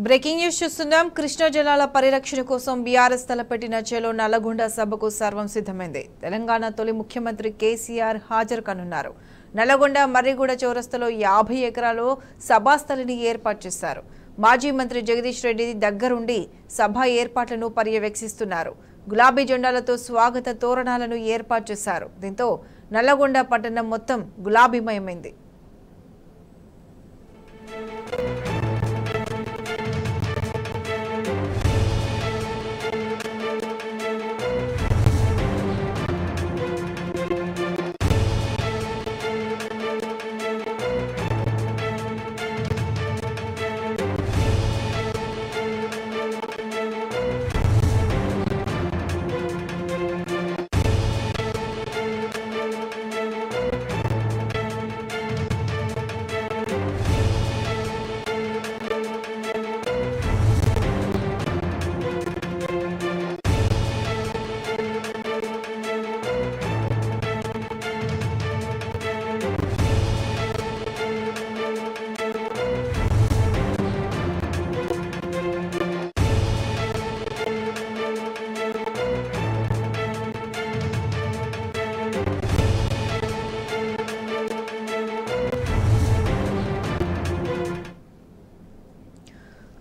Breaking news చూస్తున్నాం. కృష్ణా జలాల పరిరక్షణ కోసం బీఆర్ఎస్ తలపెట్టిన చలో నల్లగొండ సభకు సర్వం సిద్ధమైంది. తెలంగాణ తొలి ముఖ్యమంత్రి కేసీఆర్ హాజరు కానున్నారు. నల్లగొండ మర్రిగూడ చౌరస్తాలో 50 ఎకరాల్లో సభాస్థలిని ఏర్పాటు చేశారు. మాజీ మంత్రి జగదీష్ రెడ్డి దగ్గరుండి సభ ఏర్పాట్లను పర్యవేక్షిస్తున్నారు. గులాబీ జెండాలతో స్వాగత తోరణాలను ఏర్పాటు చేశారు. దీంతో నల్లగొండ పట్టణం మొత్తం గులాబీమయమైంది.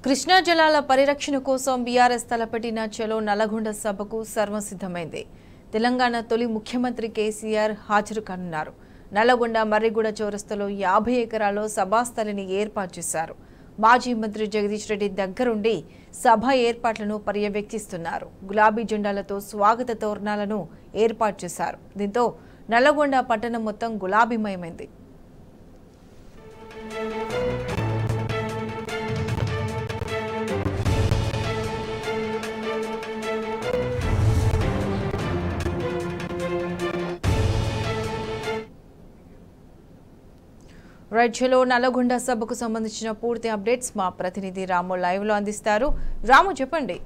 కృష్ణా జలాల పరిరక్షణ కోసం బీఆర్ఎస్ తలపెట్టిన చలో నల్లగొండ సభకు సర్వం సిద్ధమైంది. తెలంగాణ తొలి ముఖ్యమంత్రి కేసీఆర్ హాజరు కానున్నారు. నల్లగొండ మర్రిగూడ చౌరస్తాలో 50 ఎకరాల్లో సభాస్థలిని ఏర్పాటు చేశారు. మాజీ మంత్రి జగదీష్ రెడ్డి దగ్గరుండి సభ ఏర్పాట్లను పర్యవేక్షిస్తున్నారు. గులాబీ జెండాలతో స్వాగత తోరణాలను ఏర్పాటు చేశారు. దీంతో నల్లగొండ పట్టణం మొత్తం గులాబీమయమైంది. చలో నల్లగొండ సభకు సంబంధించిన పూర్తి అప్డేట్స్ మా ప్రతినిధి రాము లైవ్ లో అందిస్తారు. రాము, చెప్పండి.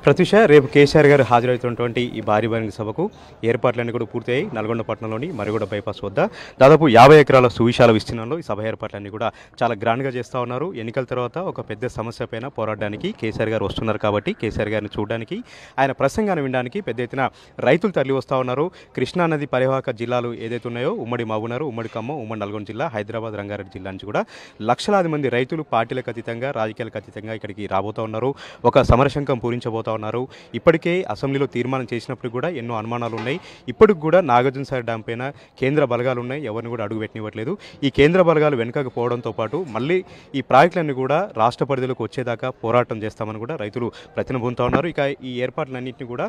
ప్రత్యూష, రేపు కేసీఆర్ గారు హాజరవుతున్నటువంటి ఈ భారీ బహిరంగ సభకు ఏర్పాట్లన్నీ కూడా పూర్తయ్యాయి. నల్గొండ పట్టణంలోని మర్రిగూడ బైపాస్ వద్ద దాదాపు 50 ఎకరాల సువిశాల విస్తీర్ణంలో ఈ సభ ఏర్పాట్లన్నీ కూడా చాలా గ్రాండ్గా చేస్తూ ఉన్నారు. ఎన్నికల తర్వాత ఒక పెద్ద సమస్య పైన పోరాడడానికి కేసీఆర్ గారు వస్తున్నారు కాబట్టి కేసీఆర్ గారిని చూడడానికి, ఆయన ప్రసంగాన్ని వినడానికి పెద్ద ఎత్తున రైతులు తరలి వస్తూ ఉన్నారు. కృష్ణా నది పరివాహక జిల్లాలు ఏదైతే ఉన్నాయో ఉమ్మడి మహబూబ్నగర్, ఉమ్మడి ఖమ్మం, ఉమ్మడి నల్గొండ జిల్లా, హైదరాబాద్, రంగారెడ్డి జిల్లా నుంచి కూడా లక్షలాది మంది రైతులు పార్టీలకు అతీతంగా, రాజకీయాలకు అతీతంగా ఇక్కడికి రాబోతూ ఉన్నారు. ఒక సమరశంఖం పూరించబోతా ఉన్నారు. ఇప్పటికే అసెంబ్లీలో తీర్మానం చేసినప్పుడు కూడా ఎన్నో అనుమానాలు ఉన్నాయి. ఇప్పటికి కూడా నాగార్జునసాగర్ డ్యాం పైన కేంద్ర బలగాలు ఉన్నాయి, ఎవరిని కూడా అడుగు పెట్టనివ్వట్లేదు. ఈ కేంద్ర బలగాలు వెనుకకు పోవడంతో పాటు మళ్ళీ ఈ ప్రాజెక్టులన్నీ కూడా రాష్ట్ర పరిధిలోకి వచ్చేదాకా పోరాటం చేస్తామని కూడా రైతులు ప్రతినబూతా ఉన్నారు. ఇక ఈ ఏర్పాట్లన్నింటినీ కూడా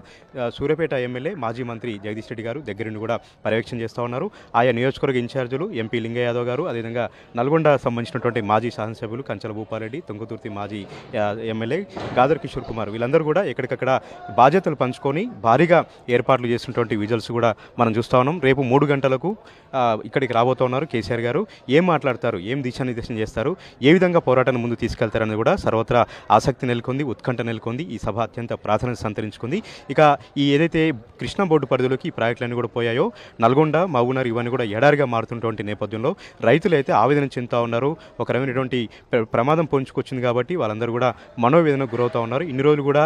సూర్యాపేట ఎమ్మెల్యే మాజీ మంత్రి జగదీష్ రెడ్డి గారు దగ్గరుండి కూడా పర్యవేక్షణ చేస్తూ ఉన్నారు. ఆయా నియోజకవర్గ ఇన్ఛార్జీలు ఎంపీ లింగయ్య యాదవ్ గారు, అదేవిధంగా నల్గొండ సంబంధించినటువంటి మాజీ శాసనసభ్యులు కంచల భూపారెడ్డి, తుంగతుర్తి మాజీ ఎమ్మెల్యే గాదర్ కిషోర్ కుమార్, వీళ్ళందరూ కూడా ఎక్కడికక్కడ బాధ్యతలు పంచుకొని భారీగా ఏర్పాట్లు చేసినటువంటి విజువల్స్ కూడా మనం చూస్తూ ఉన్నాం. రేపు 3 గంటలకు ఇక్కడికి రాబోతూ ఉన్నారు కేసీఆర్ గారు. ఏం మాట్లాడతారు, ఏం దిశానిర్దేశం చేస్తారు, ఏ విధంగా పోరాటాన్ని ముందు తీసుకెళ్తారని కూడా సర్వత్రా ఆసక్తి నెలకొంది, ఉత్కంఠ నెలకొంది. ఈ సభ అత్యంత ప్రాధాన్యత సంతరించుకుంది. ఇక ఈ ఏదైతే కృష్ణా బోర్డు పరిధిలోకి ఈ ప్రాజెక్టులన్నీ కూడా పోయాయో, నల్గొండ, మహబూబ్నగర్ ఇవన్నీ కూడా ఎడారిగా మారుతున్నటువంటి నేపథ్యంలో రైతులు అయితే ఆవేదన చెందుతూ ఉన్నారు. ఒక రకమైనటువంటి ప్రమాదం పొంచుకొచ్చింది కాబట్టి వాళ్ళందరూ కూడా మనోవేదనకు గురవుతూ ఉన్నారు. ఇన్ని రోజులు కూడా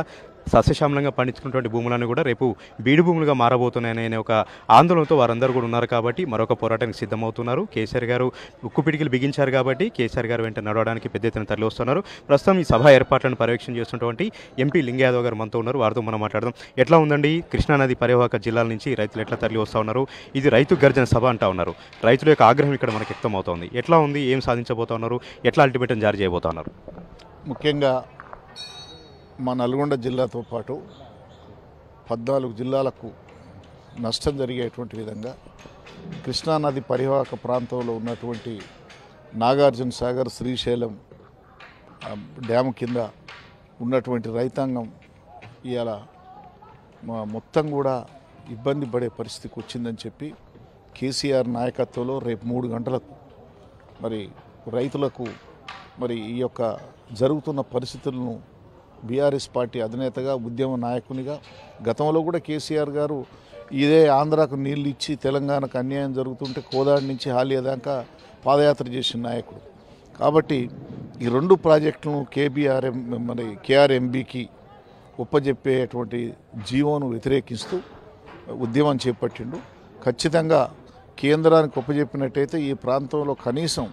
సస్యశ్యామలంగా పండించుకున్నటువంటి భూములను కూడా రేపు బీడు భూములుగా మారబోతున్నాయనే ఒక ఆందోళనతో వారందరూ కూడా ఉన్నారు కాబట్టి మరొక పోరాటానికి సిద్ధమవుతున్నారు. కేసీఆర్ గారు ఉక్కు పిడికిలు బిగించారు కాబట్టి కేసీఆర్ గారు వెంట నడవడానికి పెద్ద ఎత్తున తరలి వస్తున్నారు. ప్రస్తుతం ఈ సభ ఏర్పాట్లను పర్యవేక్షణ చేస్తున్నటువంటి ఎంపీ లింగయ్య యాదవ్ గారు మనతో ఉన్నారు. వారితో మనం మాట్లాడదాం. ఎట్లా ఉందండి, కృష్ణానది పరివాహక జిల్లాల నుంచి రైతులు ఎట్లా తరలి వస్తూ ఉన్నారు? ఇది రైతు గర్జన సభ అంటా ఉన్నారు. రైతుల యొక్క ఆగ్రహం ఇక్కడ మనకు వ్యక్తం అవుతోంది. ఎట్లా ఉంది, ఏం సాధించబోతా ఉన్నారు, ఎట్లా అల్టిమేటం జారీ చేయబోతా ఉన్నారు? ముఖ్యంగా మా నల్గొండ జిల్లాతో పాటు 14 జిల్లాలకు నష్టం జరిగేటువంటి విధంగా కృష్ణానది పరివాహక ప్రాంతంలో ఉన్నటువంటి నాగార్జునసాగర్, శ్రీశైలం డ్యాము కింద ఉన్నటువంటి రైతాంగం ఇవాళ మొత్తం కూడా ఇబ్బంది పడే పరిస్థితికి వచ్చిందని చెప్పి కేసీఆర్ నాయకత్వంలో రేపు 3 గంటలకు మరి రైతులకు మరి ఈ యొక్క జరుగుతున్న పరిస్థితులను బీఆర్ఎస్ పార్టీ అధినేతగా, ఉద్యమ నాయకునిగా గతంలో కూడా కేసీఆర్ గారు ఇదే ఆంధ్రాకు నీళ్ళు ఇచ్చి తెలంగాణకు అన్యాయం జరుగుతుంటే కోదాడి నుంచి హాలియా దాకా పాదయాత్ర చేసిన నాయకుడు. కాబట్టి ఈ 2 ప్రాజెక్టులను కేఆర్ఎంబీకి ఒప్పజెప్పేటువంటి జీవోను వ్యతిరేకిస్తూ ఉద్యమం చేపట్టిండు. ఖచ్చితంగా కేంద్రానికి ఒప్పజెప్పినట్టయితే ఈ ప్రాంతంలో కనీసం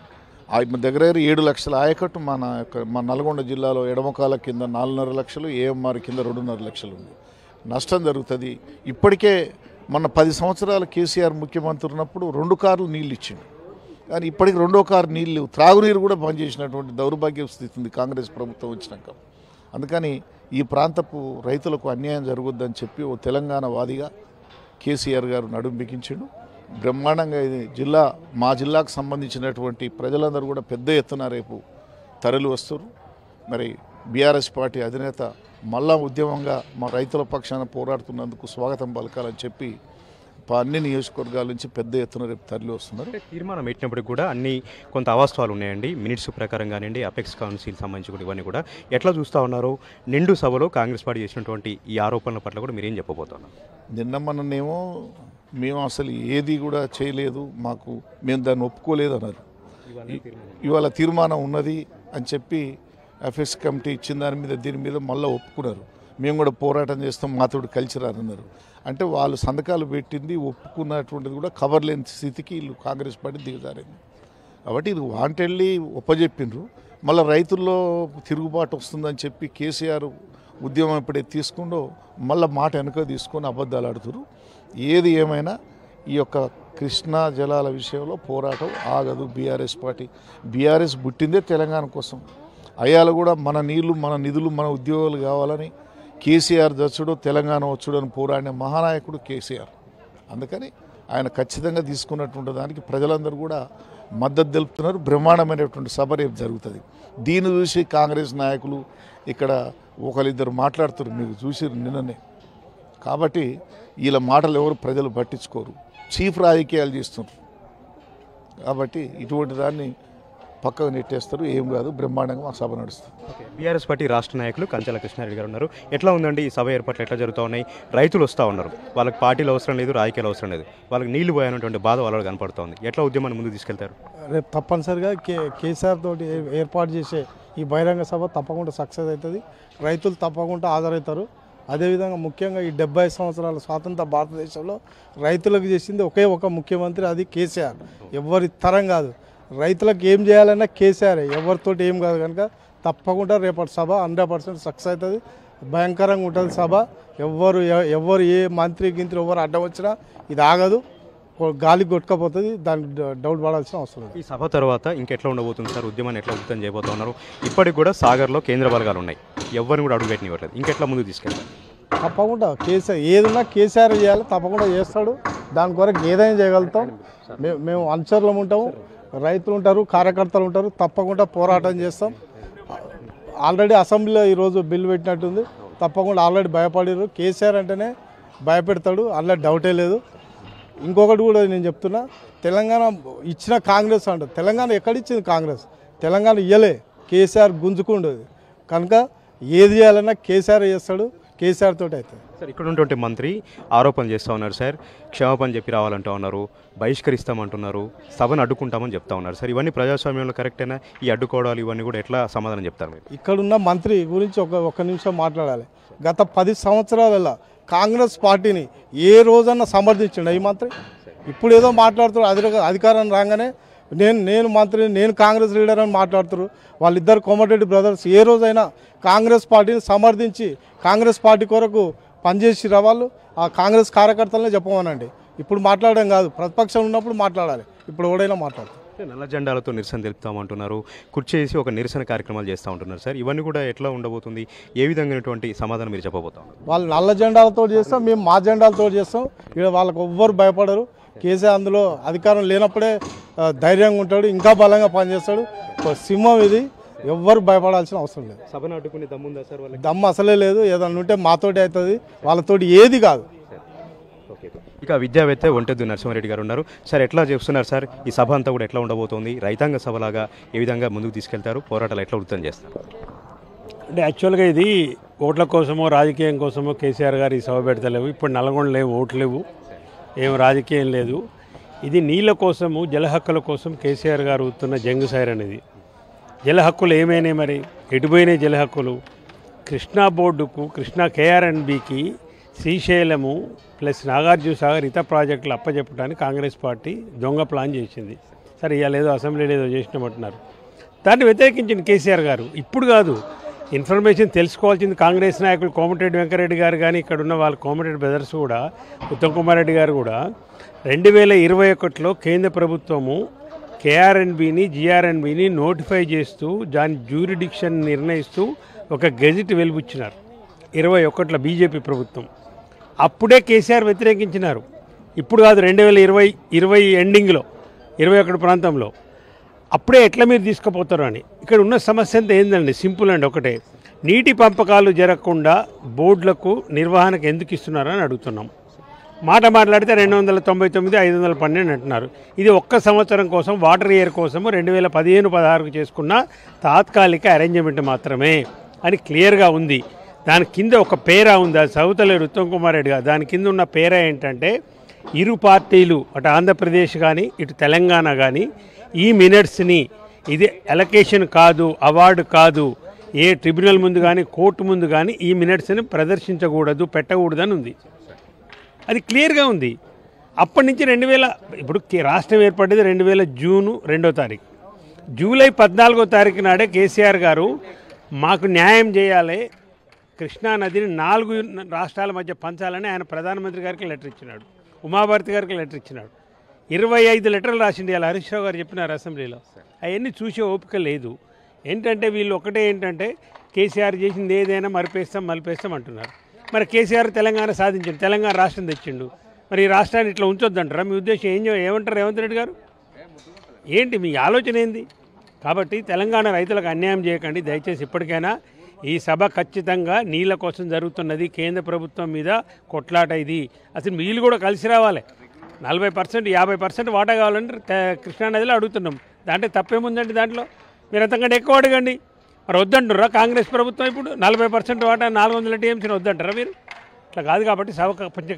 దగ్గర 7 లక్షల ఆయకట్టు మన నల్గొండ జిల్లాలో ఎడమకాల కింద 4.5 లక్షలు, ఏఎంఆర్ కింద 2.5 లక్షలు ఉంది. నష్టం జరుగుతుంది. ఇప్పటికే మొన్న 10 సంవత్సరాలు కేసీఆర్ ముఖ్యమంత్రి ఉన్నప్పుడు 2 కార్లు నీళ్ళు ఇచ్చిండు. కానీ ఇప్పటికి 2వ కారు నీళ్ళు త్రాగునీరు కూడా బంద్ చేసినటువంటి దౌర్భాగ్య స్థితి ఉంది కాంగ్రెస్ ప్రభుత్వం వచ్చినాక. అందుకని ఈ ప్రాంతపు రైతులకు అన్యాయం జరగొద్దని చెప్పి ఓ తెలంగాణ వాదిగా కేసీఆర్ గారు నడుం బిగించిండు. బ్రహ్మాండంగా ఇది మా జిల్లాకు సంబంధించినటువంటి ప్రజలందరూ కూడా పెద్ద ఎత్తున రేపు తరలి వస్తారు. మరి బీఆర్ఎస్ పార్టీ అధినేత మళ్ళా ఉద్యమంగా మా రైతుల పక్షాన పోరాడుతున్నందుకు స్వాగతం పలకాలని చెప్పి అన్ని నియోజకవర్గాల నుంచి పెద్ద ఎత్తున రేపు తరలి వస్తున్నారు. తీర్మానం పెట్టినప్పటికి కూడా అన్ని కొంత అవాస్తవాలు ఉన్నాయండి. మినిట్స్ ప్రకారం కానివ్వండి, అపెక్స్ కౌన్సిల్ సంబంధించి కూడా ఇవన్నీ కూడా ఎట్లా చూస్తూ ఉన్నారు? నిండు సభలో కాంగ్రెస్ పార్టీ చేసినటువంటి ఈ ఆరోపణల పట్ల కూడా మీరేం చెప్పబోతున్నారు? నిన్న మననేమో మేము అసలు ఏది కూడా చేయలేదు, మేము దాన్ని ఒప్పుకోలేదు అన్నారు. ఇవాళ తీర్మానం ఉన్నది అని చెప్పి ఎఫ్ఎస్ కమిటీ ఇచ్చిన దీని మీద మళ్ళీ ఒప్పుకున్నారు. మేము కూడా పోరాటం చేస్తాం, మాతోడు కలిసి రానన్నారు. అంటే వాళ్ళు సంతకాలు పెట్టింది ఒప్పుకున్నటువంటిది కూడా కవర్ లేని స్థితికి వీళ్ళు కాంగ్రెస్ పార్టీ దిగజారింది. కాబట్టి ఇది వాంటెళ్ళి ఒప్పజెప్పిండ్రు. మళ్ళీ రైతుల్లో తిరుగుబాటు వస్తుందని చెప్పి కేసీఆర్ ఉద్యమం ఎప్పుడైతే తీసుకుండో మళ్ళీ మాట వెనుక తీసుకొని అబద్ధాలు ఆడుతున్నారు. ఏది ఏమైనా ఈ యొక్క కృష్ణా జలాల విషయంలో పోరాటం ఆగదు. బీఆర్ఎస్ పుట్టిందే తెలంగాణ కోసం. అయ్యాలు కూడా మన నీళ్లు, మన నిధులు, మన ఉద్యోగాలు కావాలని కేసీఆర్ దచ్చుడు, తెలంగాణ వచ్చుడు అని పోరాడిన మహానాయకుడు కేసీఆర్. అందుకని ఆయన ఖచ్చితంగా తీసుకున్నటువంటి దానికి ప్రజలందరూ కూడా మద్దతు తెలుపుతున్నారు. బ్రహ్మాండమైనటువంటి సభ రేపు జరుగుతుంది. దీన్ని చూసి కాంగ్రెస్ నాయకులు ఇక్కడ ఒకరిద్దరు మాట్లాడుతారు, మీకు చూసి నిన్ననే. కాబట్టి వీళ్ళ మాటలు ఎవరు ప్రజలు పట్టించుకోరు, చీఫ్ రాజకీయాలు చేస్తున్నారు. కాబట్టి ఇటువంటి దాన్ని పక్కకు నెట్టేస్తారు. ఏం కాదు, బ్రహ్మాండంగా మా సభ నడుస్తుంది. బీఆర్ఎస్ పార్టీ రాష్ట్ర నాయకులు కంచెల కృష్ణారెడ్డి గారు ఉన్నారు. ఎట్లా ఉందండి ఈ సభ ఏర్పాట్లు, ఎట్లా జరుగుతూ ఉన్నాయి? రైతులు వస్తూ ఉన్నారు, వాళ్ళకి పార్టీలు అవసరం లేదు, రాజకీయాలు అవసరం లేదు, వాళ్ళకి నీళ్లు పోయానటువంటి బాధ వాళ్ళకి కనపడుతోంది. ఎట్లా ఉద్యమాన్ని ముందుకు తీసుకెళ్తారు? రేపు తప్పనిసరిగా కేసీఆర్ తోటి ఏర్పాటు చేసే ఈ బహిరంగ సభ తప్పకుండా సక్సెస్ అవుతుంది. రైతులు తప్పకుండా హాజరవుతారు. అదేవిధంగా ముఖ్యంగా ఈ 70 సంవత్సరాల స్వాతంత్ర భారతదేశంలో రైతులకు చేసింది ఒకే ఒక ముఖ్యమంత్రి, అది కేసీఆర్. ఎవరి తరం కాదు, రైతులకు ఏం చేయాలన్నా కేసీఆర్, ఎవరితోటి ఏం కాదు. కనుక తప్పకుండా రేపటి సభ 100% సక్సెస్ అవుతుంది. భయంకరంగా ఉంటుంది సభ. ఎవరు ఏ మంత్రి గింత్రి ఎవరు అడ్డం వచ్చినా ఇది ఆగదు, గాలి కొట్టుకపోతుంది. దానికి డౌట్ పడాల్సిన అవసరం లేదు. ఈ సభ తర్వాత ఇంకెట్లా ఉండబోతుంది సార్? ఉద్యమాన్ని ఎట్లా ఉద్యమం చేయబోతున్నారు? ఇప్పటికి కూడా సాగర్లో కేంద్ర బలగాలు ఉన్నాయి, ఎవరిని కూడా అడుగు పెట్టనివ్వట్లేదు. ఇంకెట్లా ముందుకు తీసుకెళ్తారు? తప్పకుండా కేసీఆర్ ఏదన్నా కేసీఆర్ చేయాలి, తప్పకుండా చేస్తాడు. దాని కొరకు ఏదైనా చేయగలుగుతాం. మేము అనుచరులం ఉంటాము, రైతులు ఉంటారు, కార్యకర్తలు ఉంటారు. తప్పకుండా పోరాటం చేస్తాం. ఆల్రెడీ అసెంబ్లీలో ఈరోజు బిల్లు పెట్టినట్టుంది. తప్పకుండా ఆల్రెడీ భయపడారు. కేసీఆర్ అంటేనే భయపెడతాడు, అందులో డౌటే లేదు. ఇంకొకటి కూడా నేను చెప్తున్నా, తెలంగాణ ఇచ్చిన కాంగ్రెస్ అంటారు. తెలంగాణ ఎక్కడిచ్చింది కాంగ్రెస్? తెలంగాణ ఇయ్యలే, కేసీఆర్ గుంజుకుండేది. కనుక ఏది చేయాలన్నా కేసీఆర్ చేస్తాడు, కేసీఆర్ తోటి అవుతుంది. సార్, ఇక్కడ ఉన్నటువంటి మంత్రి ఆరోపణలు చేస్తూ ఉన్నారు సార్, క్షమాపణ చెప్పి రావాలంటూ ఉన్నారు, బహిష్కరిస్తామంటున్నారు, సభను అడ్డుకుంటామని చెప్తా ఉన్నారు సార్. ఇవన్నీ ప్రజాస్వామ్యంలో కరెక్టేనా? ఈ అడ్డుకోవడాలు ఇవన్నీ కూడా ఎట్లా సమాధానం చెప్తారు మీరు? ఇక్కడున్న మంత్రి గురించి ఒక నిమిషం మాట్లాడాలి. గత 10 సంవత్సరాలలో కాంగ్రెస్ పార్టీని ఏ రోజన్నా సమర్థించండి ఈ మంత్రి? ఇప్పుడు ఏదో మాట్లాడుతారు, అధికారం రాగానే నేను మంత్రి, నేను కాంగ్రెస్ లీడర్ అని మాట్లాడుతారు. వాళ్ళిద్దరు కోమటిరెడ్డి బ్రదర్స్ ఏ రోజైనా కాంగ్రెస్ పార్టీని సమర్థించి కాంగ్రెస్ పార్టీ కొరకు పనిచేసి రావాళ్ళు. ఆ కాంగ్రెస్ కార్యకర్తలనే చెప్పమనండి. ఇప్పుడు మాట్లాడడం కాదు, ప్రతిపక్షం ఉన్నప్పుడు మాట్లాడాలి. ఇప్పుడు ఎవడైనా మాట్లాడతారు. నల్ల జెండాలతో నిరసన తెలుపుతామంటున్నారు, కుర్చేసి ఒక నిరసన కార్యక్రమాలు చేస్తూ ఉంటున్నారు సార్. ఇవన్నీ కూడా ఎట్లా ఉండబోతుంది? ఏ విధంగాటువంటి సమాధానం మీరు చెప్పబోతాం? వాళ్ళు నల్ల జెండాలతో చేస్తాం, మేము మా జెండాలతో చేస్తాం. ఇక్కడ వాళ్ళకు ఎవ్వరు భయపడరు. కేసీఆర్ అందులో అధికారం లేనప్పుడే ధైర్యంగా ఉంటాడు, ఇంకా బలంగా పనిచేస్తాడు. సింహం ఇది, ఎవ్వరు భయపడాల్సిన అవసరం లేదు. సభను అడ్డుకునే దమ్ముందా సార్? దమ్ము అసలే లేదు. ఏదన్నా ఉంటే మాతోటి అవుతుంది, వాళ్ళతోటి ఏది కాదు. ఇక విద్యావేత్త ఒంటెద్దు నరసింహారెడ్డి గారు ఉన్నారు సార్. ఎట్లా చేస్తున్నారు సార్? ఈ సభ అంతా కూడా ఎట్లా ఉండబోతోంది? రైతాంగ సభలాగా ఏ విధంగా ముందుకు తీసుకెళ్తారు? పోరాటాలు ఎట్లా వృత్తం చేస్తారు? అంటే యాక్చువల్గా ఇది ఓట్ల కోసమో రాజకీయం కోసమో కేసీఆర్ గారు ఈ సభ పెడతలేవు. ఇప్పుడు నల్గొండ లేవు, ఓట్లు లేవు, ఏం రాజకీయం లేదు. ఇది నీళ్ళ కోసము జల హక్కుల కోసం కేసీఆర్ గారు ఊతున్న జంగు సైర్ అనేది. జల హక్కులు ఏమైనాయి మరి, ఎటుపోయినాయి జల హక్కులు? కృష్ణా బోర్డుకు, కృష్ణా కేఆర్ఎన్బికి శ్రీశైలము ప్లస్ నాగార్జున సాగర్ ఇతర ప్రాజెక్టులు అప్పచెప్పడానికి కాంగ్రెస్ పార్టీ దొంగ ప్లాన్ చేసింది. సరే ఇవాళ ఏదో అసెంబ్లీలో ఏదో చేసినామంటున్నారు. దాన్ని వ్యతిరేకించింది కేసీఆర్ గారు. ఇప్పుడు కాదు, ఇన్ఫర్మేషన్ తెలుసుకోవాల్సింది కాంగ్రెస్ నాయకులు కోమటిరెడ్డి వెంకరెడ్డి గారు కానీ ఇక్కడ ఉన్న వాళ్ళ కోమటిరెడ్డి బ్రదర్స్ కూడా, ఉత్తమ్ కుమార్ రెడ్డి గారు కూడా 2021లో కేంద్ర ప్రభుత్వము కేఆర్ఎన్బిని జిఆర్ఎన్బిని నోటిఫై చేస్తూ దాని జ్యూరిడిక్షన్ నిర్ణయిస్తూ ఒక గెజిట్ వెలుబుచ్చినారు 21లో బీజేపీ ప్రభుత్వం. అప్పుడే కేసీఆర్ వ్యతిరేకించినారు. ఇప్పుడు కాదు, 2020 ఎండింగ్లో 21 ప్రాంతంలో. అప్పుడే ఎట్లా మీరు తీసుకుపోతారు అని. ఇక్కడ ఉన్న సమస్య అంతా ఏందండి, సింపుల్ అండి, ఒకటే, నీటి పంపకాలు జరగకుండా బోర్డులకు నిర్వహణకు ఎందుకు ఇస్తున్నారని అని అడుగుతున్నాం. మాట్లాడితే 299, 512 అంటున్నారు. ఇది ఒక్క సంవత్సరం కోసం వాటర్ ఇయర్ కోసం 2015-16కు చేసుకున్న తాత్కాలిక అరేంజ్మెంట్ మాత్రమే అని క్లియర్గా ఉంది. దాని కింద ఒక పేరా ఉంది, అది చదువుతలేరు ఉత్తమ్ కుమార్ రెడ్డి గారు. దాని కింద ఉన్న పేరా ఏంటంటే, ఇరు పార్టీలు అటు ఆంధ్రప్రదేశ్ కానీ ఇటు తెలంగాణ కానీ ఈ మినిట్స్ని, ఇది అలొకేషన్ కాదు, అవార్డు కాదు, ఏ ట్రిబ్యునల్ ముందు కానీ కోర్టు ముందు కానీ ఈ మినిట్స్ని ప్రదర్శించకూడదు, పెట్టకూడదని ఉంది. అది క్లియర్గా ఉంది. అప్పటి నుంచి ఇప్పుడు రాష్ట్రం ఏర్పడ్డది 2000 జూన్ 2వ తారీఖు. జూలై 14వ తారీఖు నాడే కేసీఆర్ గారు మాకు న్యాయం చేయాలి, కృష్ణా నదిని 4 రాష్ట్రాల మధ్య పంచాలని ఆయన ప్రధానమంత్రి గారికి లెటర్ ఇచ్చినాడు, ఉమాభారతి గారికి లెటర్ ఇచ్చినాడు. 25 లెటర్లు రాసిండి. అలా హరీష్ రావు గారు చెప్పినారు అసెంబ్లీలో. అవన్నీ చూసే ఓపిక లేదు. ఏంటంటే వీళ్ళు ఒకటే ఏంటంటే కేసీఆర్ చేసింది ఏదైనా మలిపేస్తాం అంటున్నారు. మరి కేసీఆర్ తెలంగాణ సాధించిండు, తెలంగాణ రాష్ట్రం తెచ్చిండు. మరి ఈ రాష్ట్రాన్ని ఇట్లా ఉంచొద్దంటారా? మీ ఉద్దేశం ఏమంటారు రేవంత్ రెడ్డి గారు? ఏంటి మీ ఆలోచన ఏంది? కాబట్టి తెలంగాణ రైతులకు అన్యాయం చేయకండి దయచేసి. ఇప్పటికైనా ఈ సభ ఖచ్చితంగా నీళ్ళ కోసం జరుగుతున్నది, కేంద్ర ప్రభుత్వం మీద కొట్లాట ఇది. అసలు వీళ్ళు కూడా కలిసి రావాలి. 40%, 50% వాటా కావాలని కృష్ణానదిలో అడుగుతున్నాం. దాంట్లో తప్పేముందండి? దాంట్లో మీరు అంతకంటే ఎక్కువ అడగండి. మరి వద్దంటారా కాంగ్రెస్ ప్రభుత్వం? ఇప్పుడు 40% వాటా 400 టీఎంసీని వద్దంటారా మీరు? ఇట్లా కాదు. కాబట్టి సభ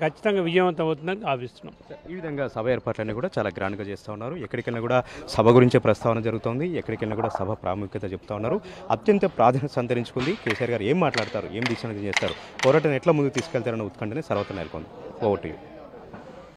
ఖచ్చితంగా విజయవంతం అవుతుందని భావిస్తున్నాం. ఈ విధంగా సభ ఏర్పాట్లన్నీ కూడా చాలా గ్రాండ్గా చేస్తూ ఉన్నారు. ఎక్కడికైనా కూడా సభ గురించే ప్రస్తావన జరుగుతుంది. ఎక్కడికైనా కూడా సభ ప్రాముఖ్యత చెప్తా ఉన్నారు. అత్యంత ప్రాధాన్యత సంతరించుకుంది. కేసీఆర్ గారు ఏం మాట్లాడతారు, ఏం దిశ చేస్తారు, పోరాటం ఎట్లా ముందుకు తీసుకెళ్తారన్న ఉత్కంఠనే సర్వత్రా నెలకొంది. Over to you.